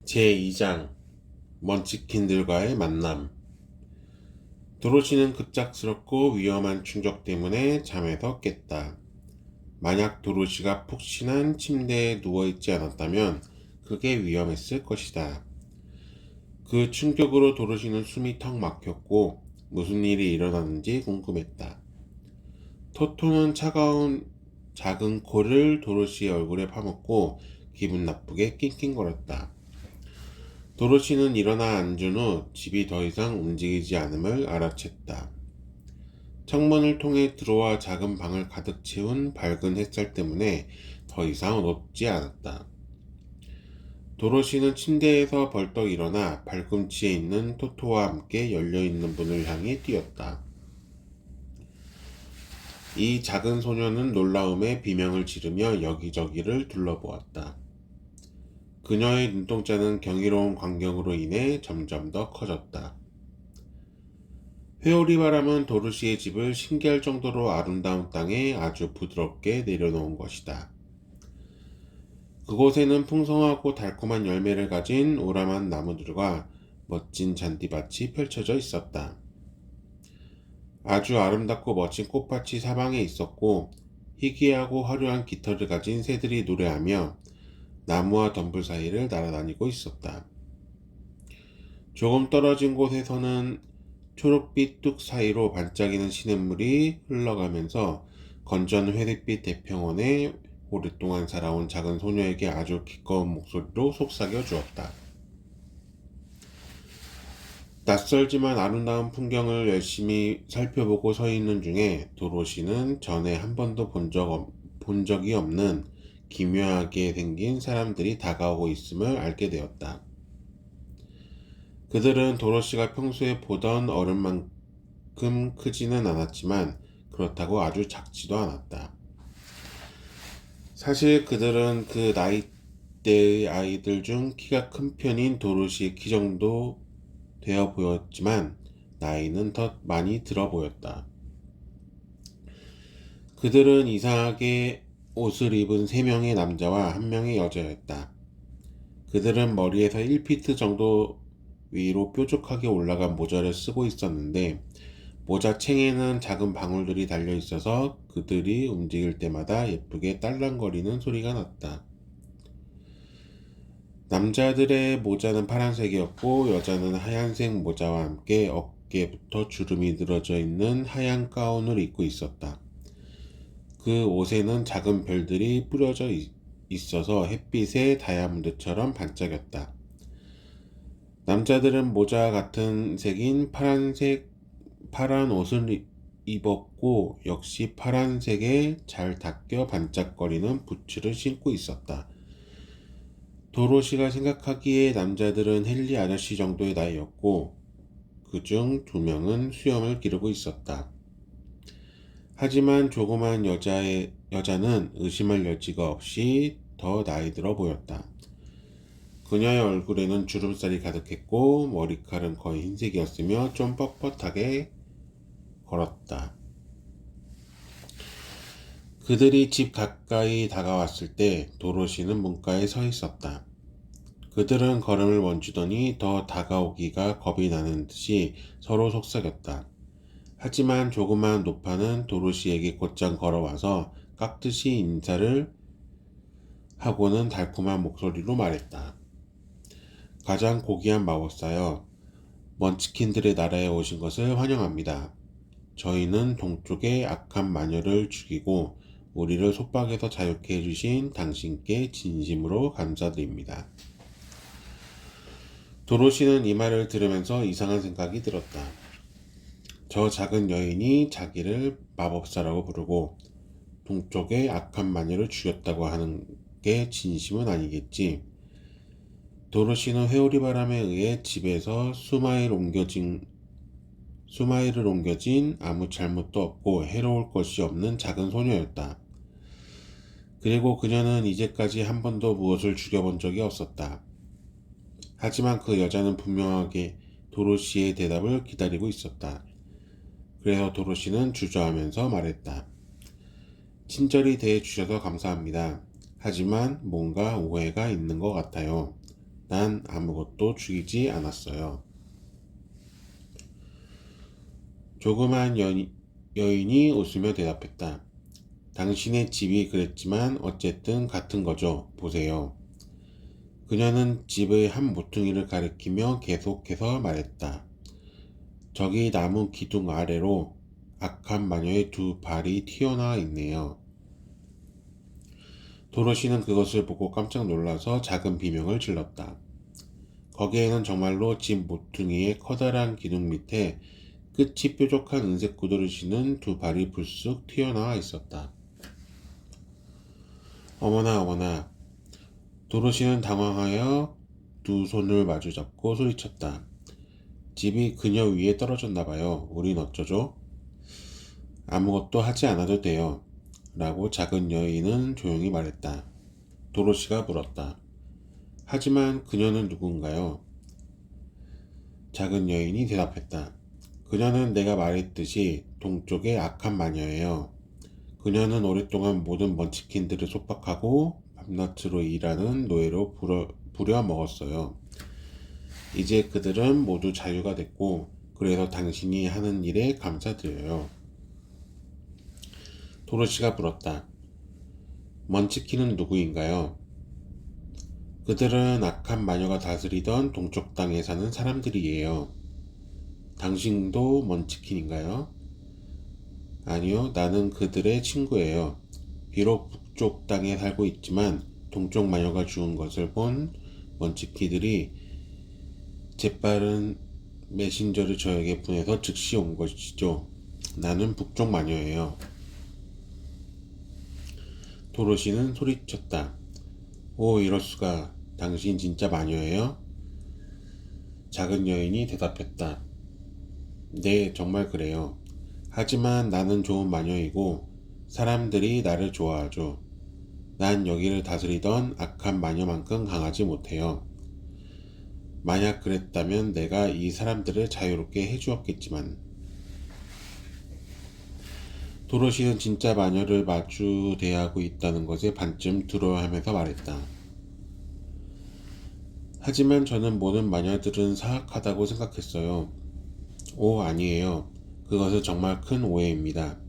제2장 먼치킨들과의 만남. 도로시는 급작스럽고 위험한 충격 때문에 잠에서 깼다. 만약 도로시가 푹신한 침대에 누워있지 않았다면 그게 위험했을 것이다. 그 충격으로 도로시는 숨이 턱 막혔고 무슨 일이 일어났는지 궁금했다. 토토는 차가운 작은 코를 도로시의 얼굴에 파묻고 기분 나쁘게 낑낑거렸다. 도로시는 일어나 앉은 후 집이 더 이상 움직이지 않음을 알아챘다. 창문을 통해 들어와 작은 방을 가득 채운 밝은 햇살 때문에 더 이상 높지 않았다. 도로시는 침대에서 벌떡 일어나 발꿈치에 있는 토토와 함께 열려있는 문을 향해 뛰었다. 이 작은 소녀는 놀라움에 비명을 지르며 여기저기를 둘러보았다. 그녀의 눈동자는 경이로운 광경으로 인해 점점 더 커졌다. 회오리 바람은 도르시의 집을 신기할 정도로 아름다운 땅에 아주 부드럽게 내려놓은 것이다. 그곳에는 풍성하고 달콤한 열매를 가진 오라만 나무들과 멋진 잔디밭이 펼쳐져 있었다. 아주 아름답고 멋진 꽃밭이 사방에 있었고 희귀하고 화려한 깃털을 가진 새들이 노래하며 나무와 덤불 사이를 날아다니고 있었다. 조금 떨어진 곳에서는 초록빛 뚝 사이로 반짝이는 시냇물이 흘러가면서 건전 회색빛 대평원에 오랫동안 살아온 작은 소녀에게 아주 기꺼운 목소리로 속삭여 주었다. 낯설지만 아름다운 풍경을 열심히 살펴보고 서 있는 중에 도로시는 전에 한 번도 본 적이 없는 기묘하게 생긴 사람들이 다가오고 있음을 알게 되었다. 그들은 도로시가 평소에 보던 어른만큼 크지는 않았지만 그렇다고 아주 작지도 않았다. 사실 그들은 그 나이대의 아이들 중 키가 큰 편인 도로시의 키 정도 되어 보였지만 나이는 더 많이 들어 보였다. 그들은 이상하게 옷을 입은 3명의 남자와 1명의 여자였다. 그들은 머리에서 1피트 정도 위로 뾰족하게 올라간 모자를 쓰고 있었는데 모자 챙에는 작은 방울들이 달려 있어서 그들이 움직일 때마다 예쁘게 딸랑거리는 소리가 났다. 남자들의 모자는 파란색이었고 여자는 하얀색 모자와 함께 어깨부터 주름이 늘어져 있는 하얀 가운을 입고 있었다. 그 옷에는 작은 별들이 뿌려져 있어서 햇빛에 다이아몬드처럼 반짝였다. 남자들은 모자 같은 색인 파란 옷을 입었고 역시 파란색에 잘 닦여 반짝거리는 부츠를 신고 있었다. 도로시가 생각하기에 남자들은 헨리 아저씨 정도의 나이였고 그중 2명은 수염을 기르고 있었다. 하지만 조그만 여자는 의심할 여지가 없이 더 나이 들어 보였다. 그녀의 얼굴에는 주름살이 가득했고 머리칼은 거의 흰색이었으며 좀 뻣뻣하게 걸었다. 그들이 집 가까이 다가왔을 때 도로시는 문가에 서 있었다. 그들은 걸음을 멈추더니 더 다가오기가 겁이 나는 듯이 서로 속삭였다. 하지만 조그마한 노파는 도로시에게 곧장 걸어와서 깍듯이 인사를 하고는 달콤한 목소리로 말했다. 가장 고귀한 마법사여, 먼치킨들의 나라에 오신 것을 환영합니다. 저희는 동쪽의 악한 마녀를 죽이고 우리를 속박에서 자유케 해주신 당신께 진심으로 감사드립니다. 도로시는 이 말을 들으면서 이상한 생각이 들었다. 저 작은 여인이 자기를 마법사라고 부르고 동쪽의 악한 마녀를 죽였다고 하는 게 진심은 아니겠지. 도로시는 회오리 바람에 의해 집에서 수마일을 옮겨진 아무 잘못도 없고 해로울 것이 없는 작은 소녀였다. 그리고 그녀는 이제까지 한 번도 무엇을 죽여본 적이 없었다. 하지만 그 여자는 분명하게 도로시의 대답을 기다리고 있었다. 그래서 도로시는 주저하면서 말했다. 친절히 대해주셔서 감사합니다. 하지만 뭔가 오해가 있는 것 같아요. 난 아무것도 죽이지 않았어요. 조그만 여인이 웃으며 대답했다. 당신의 집이 그랬지만 어쨌든 같은 거죠. 보세요. 그녀는 집의 한 모퉁이를 가리키며 계속해서 말했다. 저기 나무 기둥 아래로 악한 마녀의 두 발이 튀어나와 있네요. 도로시는 그것을 보고 깜짝 놀라서 작은 비명을 질렀다. 거기에는 정말로 집 모퉁이의 커다란 기둥 밑에 끝이 뾰족한 은색 구두를 신은 두 발이 불쑥 튀어나와 있었다. 어머나 어머나. 도로시는 당황하여 두 손을 마주잡고 소리쳤다. 집이 그녀 위에 떨어졌나 봐요. 우린 어쩌죠? 아무것도 하지 않아도 돼요. 라고 작은 여인은 조용히 말했다. 도로시가 물었다. 하지만 그녀는 누군가요? 작은 여인이 대답했다. 그녀는 내가 말했듯이 동쪽의 악한 마녀예요. 그녀는 오랫동안 모든 먼치킨들을 속박하고 밤낮으로 일하는 노예로 부려 먹었어요. 이제 그들은 모두 자유가 됐고 그래서 당신이 하는 일에 감사드려요. 도로시가 물었다. 먼치킨은 누구인가요? 그들은 악한 마녀가 다스리던 동쪽 땅에 사는 사람들이에요. 당신도 먼치킨인가요? 아니요, 나는 그들의 친구예요. 비록 북쪽 땅에 살고 있지만 동쪽 마녀가 죽은 것을 본 먼치키들이 재빠른 메신저를 저에게 보내서 즉시 온 것이죠. 나는 북쪽 마녀예요. 도로시는 소리쳤다. 오, 이럴 수가. 당신 진짜 마녀예요? 작은 여인이 대답했다. 네, 정말 그래요. 하지만 나는 좋은 마녀이고 사람들이 나를 좋아하죠. 난 여기를 다스리던 악한 마녀만큼 강하지 못해요. 만약 그랬다면 내가 이 사람들을 자유롭게 해주었겠지만. 도로시는 진짜 마녀를 마주 대하고 있다는 것에 반쯤 두려워하면서 말했다. 하지만 저는 모든 마녀들은 사악하다고 생각했어요. 오, 아니에요. 그것은 정말 큰 오해입니다.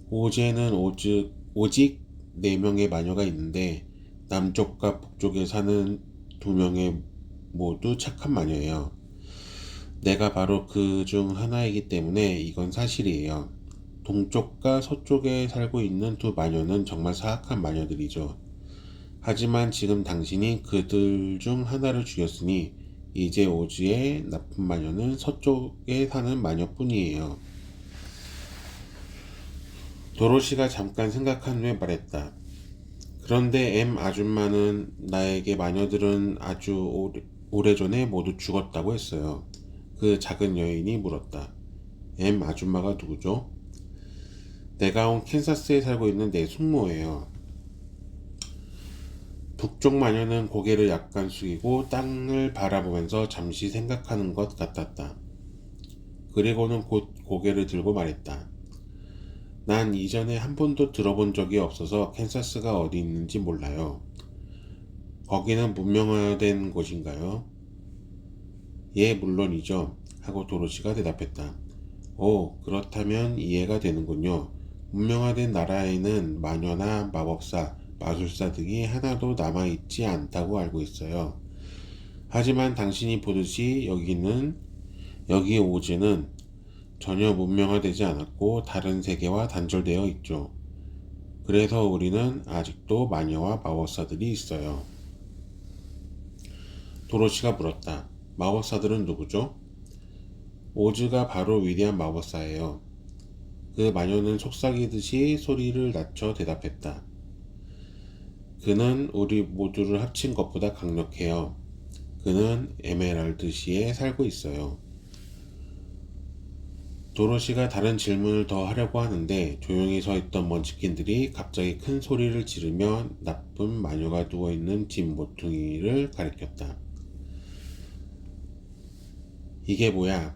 오지에는 오직 4명의 마녀가 있는데 남쪽과 북쪽에 사는 2명의 모두 착한 마녀예요. 내가 바로 그 중 하나이기 때문에 이건 사실이에요. 동쪽과 서쪽에 살고 있는 2 마녀는 정말 사악한 마녀들이죠. 하지만 지금 당신이 그들 중 하나를 죽였으니 이제 오즈의 나쁜 마녀는 서쪽에 사는 마녀뿐이에요. 도로시가 잠깐 생각한 후에 말했다. 그런데 아줌마는 나에게 마녀들은 아주 오래전에 모두 죽었다고 했어요. 그 작은 여인이 물었다. 아줌마가 누구죠? 내가 온 캔사스에 살고 있는 내 숙모예요. 북쪽 마녀는 고개를 약간 숙이고 땅을 바라보면서 잠시 생각하는 것 같았다. 그리고는 곧 고개를 들고 말했다. 난 이전에 한 번도 들어본 적이 없어서 캔사스가 어디 있는지 몰라요. 거기는 문명화된 곳인가요? 예, 물론이죠. 하고 도로시가 대답했다. 오, 그렇다면 이해가 되는군요. 문명화된 나라에는 마녀나 마법사, 마술사 등이 하나도 남아있지 않다고 알고 있어요. 하지만 당신이 보듯이 여기 오즈는 전혀 문명화되지 않았고 다른 세계와 단절되어 있죠. 그래서 우리는 아직도 마녀와 마법사들이 있어요. 도로시가 물었다. 마법사들은 누구죠? 오즈가 바로 위대한 마법사예요. 그 마녀는 속삭이듯이 소리를 낮춰 대답했다. 그는 우리 모두를 합친 것보다 강력해요. 그는 에메랄드시에 살고 있어요. 도로시가 다른 질문을 더 하려고 하는데 조용히 서 있던 먼치킨들이 갑자기 큰 소리를 지르며 나쁜 마녀가 누워있는 집 모퉁이를 가리켰다. 이게 뭐야?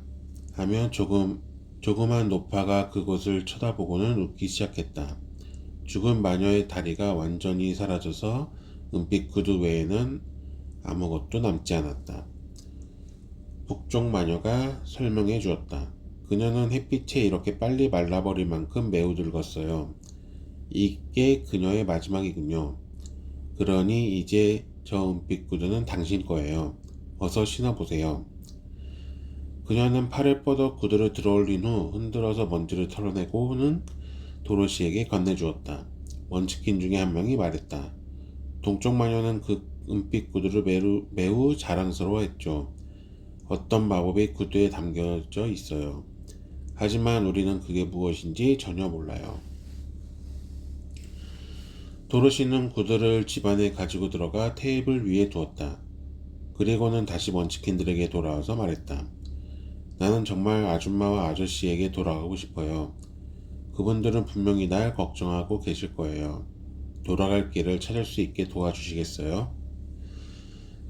하며 조그만 노파가 그곳을 쳐다보고는 웃기 시작했다. 죽은 마녀의 다리가 완전히 사라져서 은빛 구두 외에는 아무것도 남지 않았다. 북쪽 마녀가 설명해 주었다. 그녀는 햇빛에 이렇게 빨리 말라버릴 만큼 매우 늙었어요. 이게 그녀의 마지막이군요. 그러니 이제 저 은빛 구두는 당신 거예요. 어서 신어보세요. 그녀는 팔을 뻗어 구두를 들어올린 후 흔들어서 먼지를 털어내고는 도로시에게 건네주었다. 먼치킨 중에 한 명이 말했다. 동쪽 마녀는 그 은빛 구두를 매우 자랑스러워했죠. 어떤 마법이 구두에 담겨져 있어요. 하지만 우리는 그게 무엇인지 전혀 몰라요. 도로시는 구두를 집안에 가지고 들어가 테이블 위에 두었다. 그리고는 다시 먼치킨들에게 돌아와서 말했다. 나는 정말 아줌마와 아저씨에게 돌아가고 싶어요. 그분들은 분명히 날 걱정하고 계실 거예요. 돌아갈 길을 찾을 수 있게 도와주시겠어요?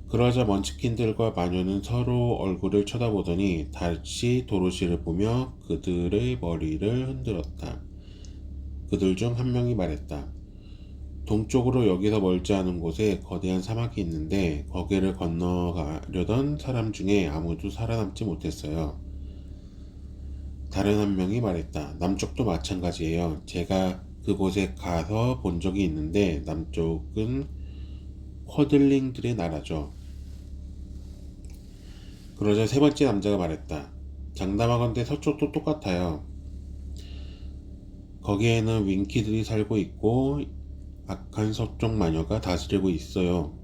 그러자 먼치킨들과 마녀는 서로 얼굴을 쳐다보더니 다시 도로시를 보며 그들의 머리를 흔들었다. 그들 중 한 명이 말했다. 동쪽으로 여기서 멀지 않은 곳에 거대한 사막이 있는데 거기를 건너가려던 사람 중에 아무도 살아남지 못했어요. 다른 한 명이 말했다. 남쪽도 마찬가지예요. 제가 그곳에 가서 본 적이 있는데 남쪽은 쿼들링들의 나라죠. 그러자 세 번째 남자가 말했다. 장담하건대 서쪽도 똑같아요. 거기에는 윙키들이 살고 있고 악한 서쪽 마녀가 다스리고 있어요.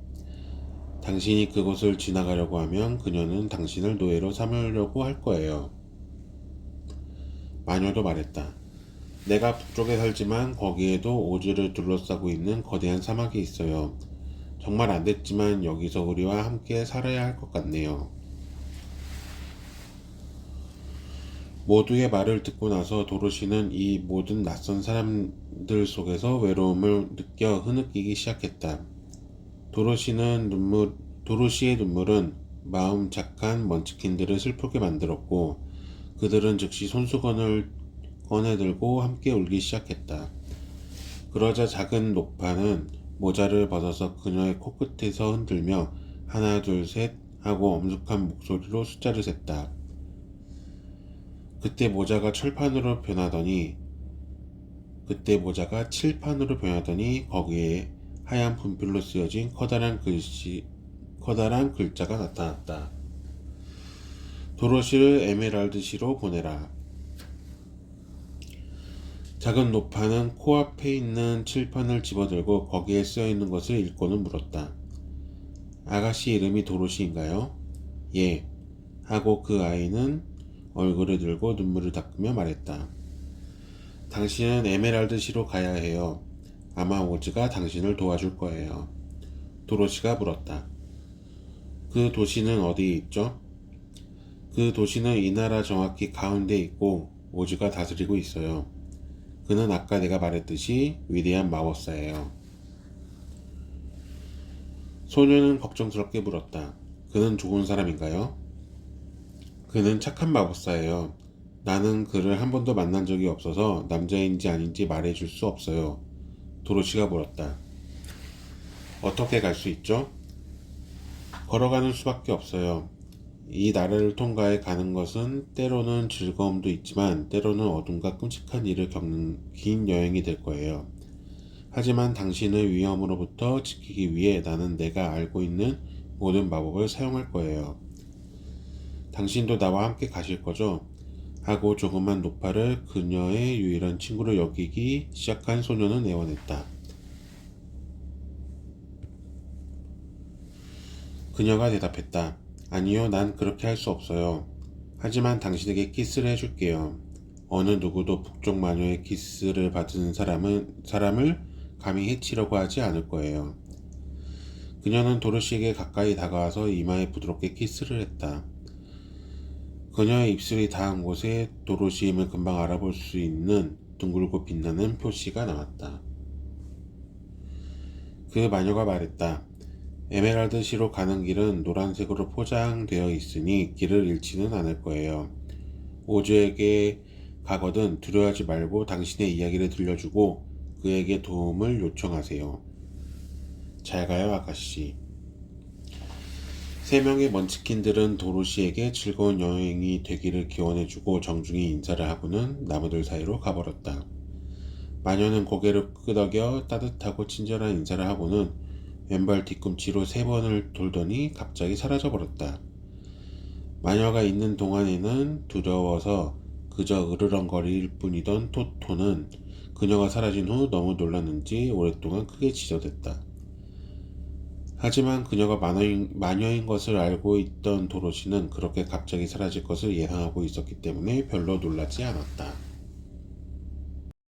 당신이 그곳을 지나가려고 하면 그녀는 당신을 노예로 삼으려고 할 거예요. 마녀도 말했다. 내가 북쪽에 살지만 거기에도 오즈를 둘러싸고 있는 거대한 사막이 있어요. 정말 안 됐지만 여기서 우리와 함께 살아야 할 것 같네요. 모두의 말을 듣고 나서 도로시는 이 모든 낯선 사람들 속에서 외로움을 느껴 흐느끼기 시작했다. 도로시의 눈물은 마음 착한 먼치킨들을 슬프게 만들었고 그들은 즉시 손수건을 꺼내들고 함께 울기 시작했다. 그러자 작은 노파는 모자를 벗어서 그녀의 코끝에서 흔들며 하나 둘 셋 하고 엄숙한 목소리로 숫자를 셌다. 그때 모자가 칠판으로 변하더니 거기에 하얀 분필로 쓰여진 커다란 글자가 나타났다. 도로시를 에메랄드시로 보내라. 작은 노파는 코앞에 있는 칠판을 집어들고 거기에 쓰여있는 것을 읽고는 물었다. 아가씨 이름이 도로시인가요? 예. 하고 그 아이는 얼굴을 들고 눈물을 닦으며 말했다. 당신은 에메랄드시로 가야 해요. 아마 오즈가 당신을 도와줄 거예요. 도로시가 물었다. 그 도시는 어디에 있죠? 그 도시는 이 나라 정확히 가운데 있고 오즈가 다스리고 있어요. 그는 아까 내가 말했듯이 위대한 마법사예요. 소녀는 걱정스럽게 물었다. 그는 좋은 사람인가요? 그는 착한 마법사예요. 나는 그를 한 번도 만난 적이 없어서 남자인지 아닌지 말해줄 수 없어요. 도로시가 물었다. 어떻게 갈 수 있죠? 걸어가는 수밖에 없어요. 이 나라를 통과해 가는 것은 때로는 즐거움도 있지만 때로는 어둠과 끔찍한 일을 겪는 긴 여행이 될 거예요. 하지만 당신을 위험으로부터 지키기 위해 나는 내가 알고 있는 모든 마법을 사용할 거예요. 당신도 나와 함께 가실 거죠? 하고 조그만 노파를 그녀의 유일한 친구로 여기기 시작한 소녀는 애원했다. 그녀가 대답했다. 아니요, 난 그렇게 할 수 없어요. 하지만 당신에게 키스를 해줄게요. 어느 누구도 북쪽 마녀의 키스를 받은 사람을 감히 해치려고 하지 않을 거예요. 그녀는 도로시에게 가까이 다가와서 이마에 부드럽게 키스를 했다. 그녀의 입술이 닿은 곳에 도로시임을 금방 알아볼 수 있는 둥글고 빛나는 표시가 나왔다. 그 마녀가 말했다. 에메랄드시로 가는 길은 노란색으로 포장되어 있으니 길을 잃지는 않을 거예요. 오즈에게 가거든 두려워하지 말고 당신의 이야기를 들려주고 그에게 도움을 요청하세요. 잘 가요, 아가씨. 세 명의 먼치킨들은 도로시에게 즐거운 여행이 되기를 기원해주고 정중히 인사를 하고는 나무들 사이로 가버렸다. 마녀는 고개를 끄덕여 따뜻하고 친절한 인사를 하고는 왼발 뒤꿈치로 3번을 돌더니 갑자기 사라져버렸다. 마녀가 있는 동안에는 두려워서 그저 으르렁거릴 뿐이던 토토는 그녀가 사라진 후 너무 놀랐는지 오랫동안 크게 지저댔다. 하지만 그녀가 마녀인 것을 알고 있던 도로시는 그렇게 갑자기 사라질 것을 예상하고 있었기 때문에 별로 놀라지 않았다.